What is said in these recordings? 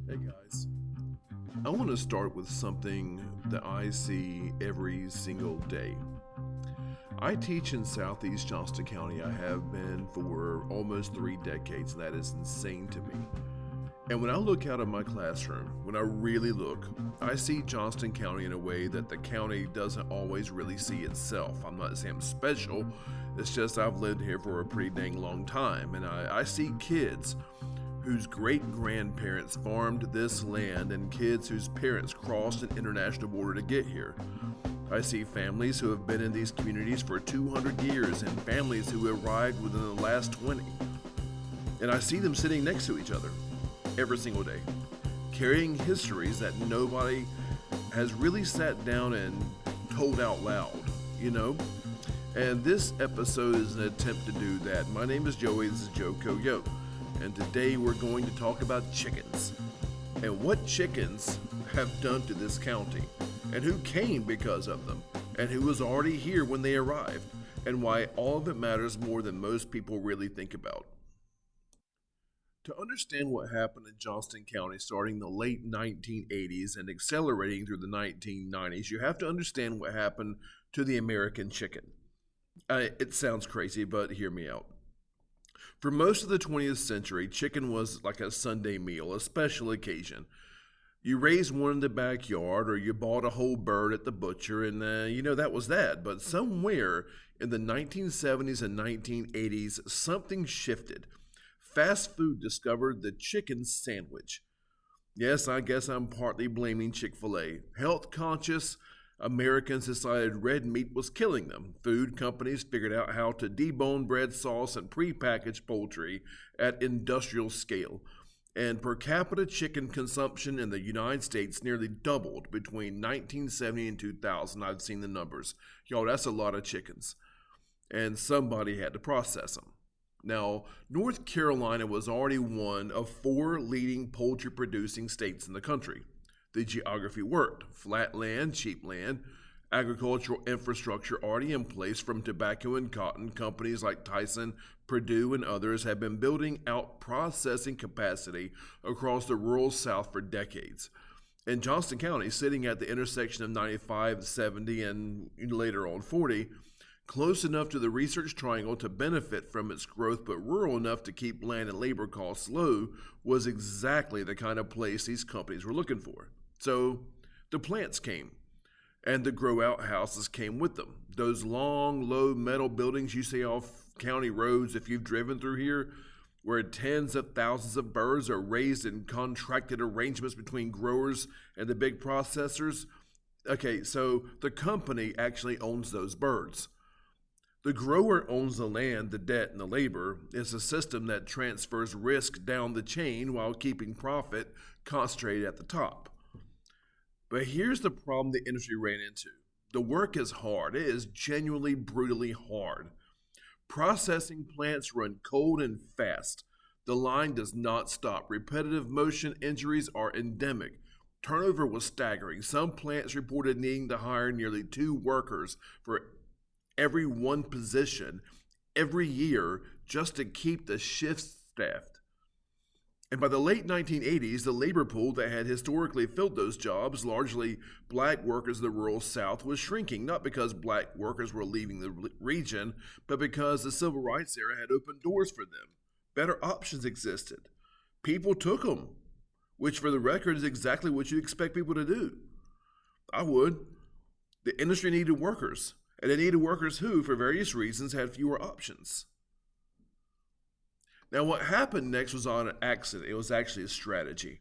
Hey guys, I want to start with something that I see every single day. I teach in southeast Johnston County. I have been for almost 3 decades, and that is insane to me. And when I look out of my classroom, when I really look, I see Johnston County in a way that the county doesn't always really see itself. I'm not saying I'm special, it's just I've lived here for a pretty dang long time, and I see kids whose great grandparents farmed this land and kids whose parents crossed an international border to get here. I see families who have been in these communities for 200 years and families who arrived within the last 20. And I see them sitting next to each other every single day, carrying histories that nobody has really sat down and told out loud, you know? And this episode is an attempt to do that. My name is Joey, this is Joe Koyo, and today we're going to talk about chickens and what chickens have done to this county, and who came because of them, and who was already here when they arrived, and why all of it matters more than most people really think about. To understand what happened in Johnston County starting in the late 1980s and accelerating through the 1990s, you have to understand what happened to the American chicken. It sounds crazy, but hear me out. For most of the 20th century, chicken was like a Sunday meal, a special occasion. You raised one in the backyard or you bought a whole bird at the butcher, and that was that. But somewhere in the 1970s and 1980s, something shifted. Fast food discovered the chicken sandwich. Yes, I guess I'm partly blaming Chick-fil-A. Health conscious Americans decided red meat was killing them. Food companies figured out how to debone bread sauce and prepackaged poultry at industrial scale. And per capita chicken consumption in the United States nearly doubled between 1970 and 2000. I've seen the numbers. Y'all, that's a lot of chickens. And somebody had to process them. Now, North Carolina was already one of 4 leading poultry producing states in the country. The geography worked. Flat land, cheap land, agricultural infrastructure already in place from tobacco and cotton. Companies like Tyson, Purdue, and others have been building out processing capacity across the rural South for decades. In Johnston County, sitting at the intersection of 95, 70, and later on 40, close enough to the Research Triangle to benefit from its growth, but rural enough to keep land and labor costs low, was exactly the kind of place these companies were looking for. So the plants came, and the grow-out houses came with them. Those long, low metal buildings you see off county roads if you've driven through here, where tens of thousands of birds are raised in contracted arrangements between growers and the big processors. Okay, so the company actually owns those birds. The grower owns the land, the debt, and the labor. It's a system that transfers risk down the chain while keeping profit concentrated at the top. But here's the problem the industry ran into. The work is hard. It is genuinely, brutally hard. Processing plants run cold and fast. The line does not stop. Repetitive motion injuries are endemic. Turnover was staggering. Some plants reported needing to hire nearly 2 workers for every one position every year just to keep the shifts staffed. And by the late 1980s, the labor pool that had historically filled those jobs, largely black workers of the rural South, was shrinking, not because black workers were leaving the region, but because the civil rights era had opened doors for them. Better options existed. People took them, which for the record is exactly what you expect people to do. I would. The industry needed workers, and they needed workers who, for various reasons, had fewer options. Now, what happened next was not an accident. It was actually a strategy.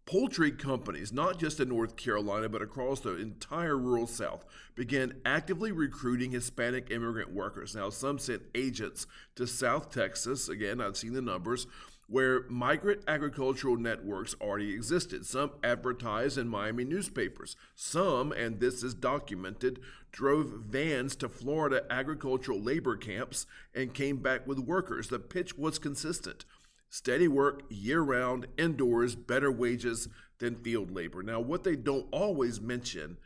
Poultry companies, not just in North Carolina, but across the entire rural South, began actively recruiting Hispanic immigrant workers. Now, some sent agents to South Texas. Again, I've seen the numbers, where migrant agricultural networks already existed. Some advertised in Miami newspapers. Some, and this is documented, drove vans to Florida agricultural labor camps and came back with workers. The pitch was consistent. Steady work, year-round, indoors, better wages than field labor. Now, what they don't always mention,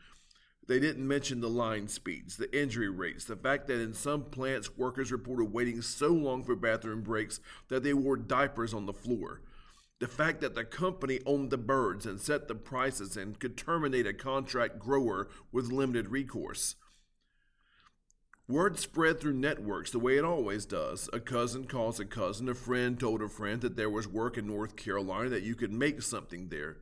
they didn't mention the line speeds, the injury rates, the fact that in some plants, workers reported waiting so long for bathroom breaks that they wore diapers on the floor. The fact that the company owned the birds and set the prices and could terminate a contract grower with limited recourse. Word spread through networks the way it always does. A cousin calls a cousin, a friend told a friend that there was work in North Carolina, that you could make something there.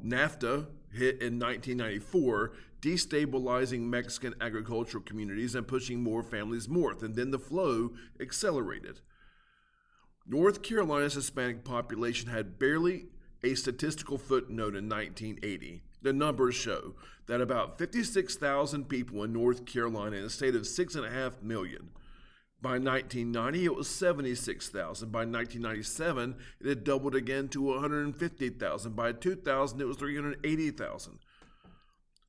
NAFTA hit in 1994, destabilizing Mexican agricultural communities and pushing more families north, and then the flow accelerated. North Carolina's Hispanic population had barely a statistical footnote in 1980. The numbers show that about 56,000 people in North Carolina in a state of 6.5 million. By 1990, it was 76,000. By 1997, it had doubled again to 150,000. By 2000, it was 380,000.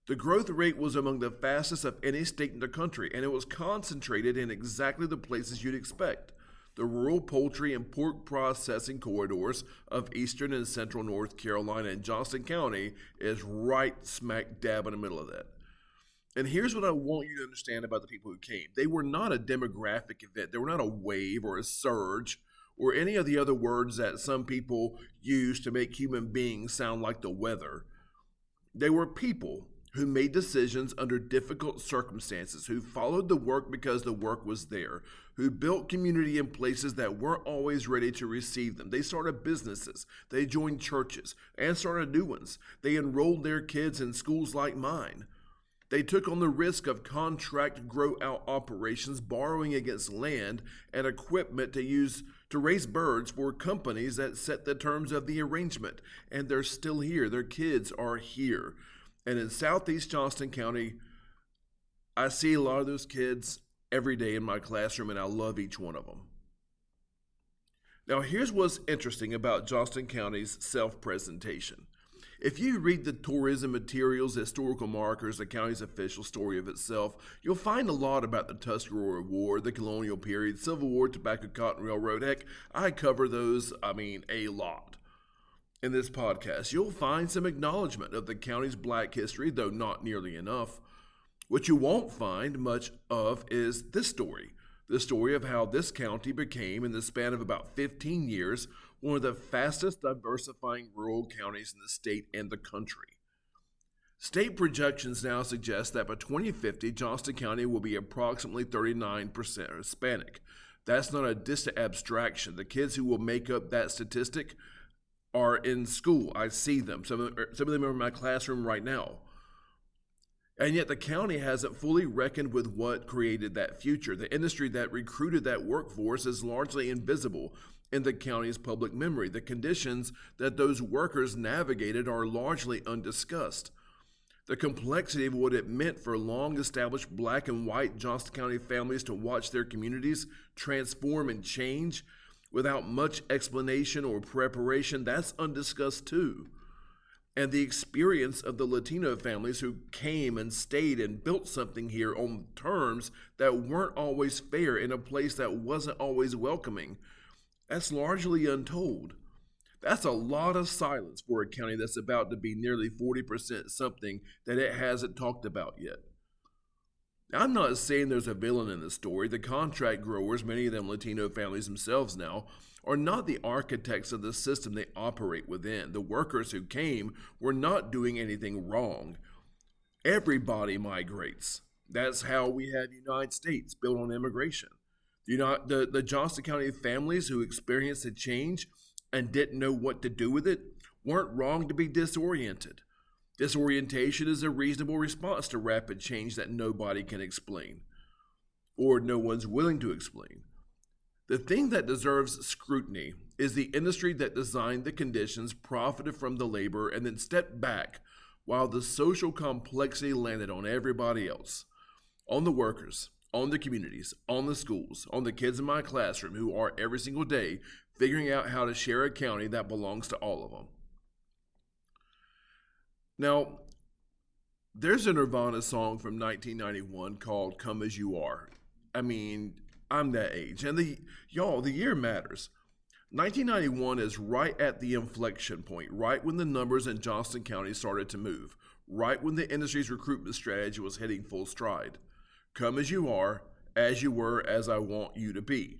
The growth rate was among the fastest of any state in the country, and it was concentrated in exactly the places you'd expect. The rural poultry and pork processing corridors of eastern and central North Carolina, and Johnston County is right smack dab in the middle of that. And here's what I want you to understand about the people who came. They were not a demographic event. They were not a wave or a surge or any of the other words that some people use to make human beings sound like the weather. They were people who made decisions under difficult circumstances, who followed the work because the work was there, who built community in places that weren't always ready to receive them. They started businesses, they joined churches, and started new ones. They enrolled their kids in schools like mine. They took on the risk of contract grow-out operations, borrowing against land and equipment to raise birds for companies that set the terms of the arrangement. And they're still here. Their kids are here. And in southeast Johnston County, I see a lot of those kids every day in my classroom, and I love each one of them. Now, here's what's interesting about Johnston County's self-presentation. If you read the tourism materials, historical markers, the county's official story of itself, you'll find a lot about the Tuscarora War, the colonial period, Civil War, Tobacco Cotton Railroad. Heck, I cover those, a lot. In this podcast, you'll find some acknowledgement of the county's black history, though not nearly enough. What you won't find much of is this story, the story of how this county became, in the span of about 15 years, one of the fastest diversifying rural counties in the state and the country. State projections now suggest that by 2050, Johnston County will be approximately 39% Hispanic. That's not a distant abstraction. The kids who will make up that statistic are in school. I see them. Some of them are in my classroom right now. And yet the county hasn't fully reckoned with what created that future. The industry that recruited that workforce is largely invisible in the county's public memory. The conditions that those workers navigated are largely undiscussed. The complexity of what it meant for long-established black and white Johnston County families to watch their communities transform and change without much explanation or preparation, that's undiscussed too. And the experience of the Latino families who came and stayed and built something here on terms that weren't always fair, in a place that wasn't always welcoming, that's largely untold. That's a lot of silence for a county that's about to be nearly 40% something that it hasn't talked about yet. I'm not saying there's a villain in the story. The contract growers, many of them Latino families themselves now, are not the architects of the system they operate within. The workers who came were not doing anything wrong. Everybody migrates. That's how we have the United States, built on immigration. The Johnston County families who experienced a change and didn't know what to do with it weren't wrong to be disoriented. Disorientation is a reasonable response to rapid change that nobody can explain, or no one's willing to explain. The thing that deserves scrutiny is the industry that designed the conditions, profited from the labor, and then stepped back while the social complexity landed on everybody else, on the workers, on the communities, on the schools, on the kids in my classroom who are every single day figuring out how to share a county that belongs to all of them. Now, there's a Nirvana song from 1991 called Come As You Are. I'm that age. And the year matters. 1991 is right at the inflection point, right when the numbers in Johnston County started to move, right when the industry's recruitment strategy was hitting full stride. Come as you are, as you were, as I want you to be.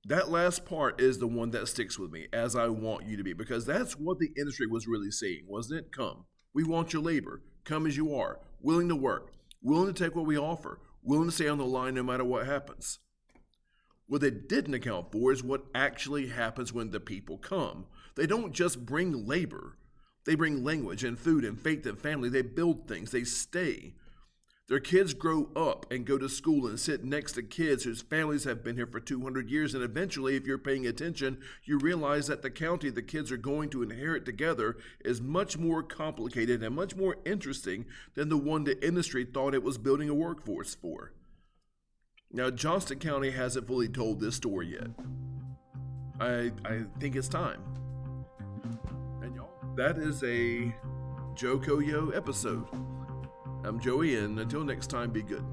That last part is the one that sticks with me, as I want you to be, because that's what the industry was really saying, wasn't it? Come. We want your labor. Come as you are, willing to work, willing to take what we offer, willing to stay on the line no matter what happens. What they didn't account for is what actually happens when the people come. They don't just bring labor. They bring language and food and faith and family. They build things. They stay. Their kids grow up and go to school and sit next to kids whose families have been here for 200 years. And eventually, if you're paying attention, you realize that the county the kids are going to inherit together is much more complicated and much more interesting than the one the industry thought it was building a workforce for. Now, Johnston County hasn't fully told this story yet. I think it's time. And y'all, that is a Joe Koyo episode. I'm Joey, and until next time, be good.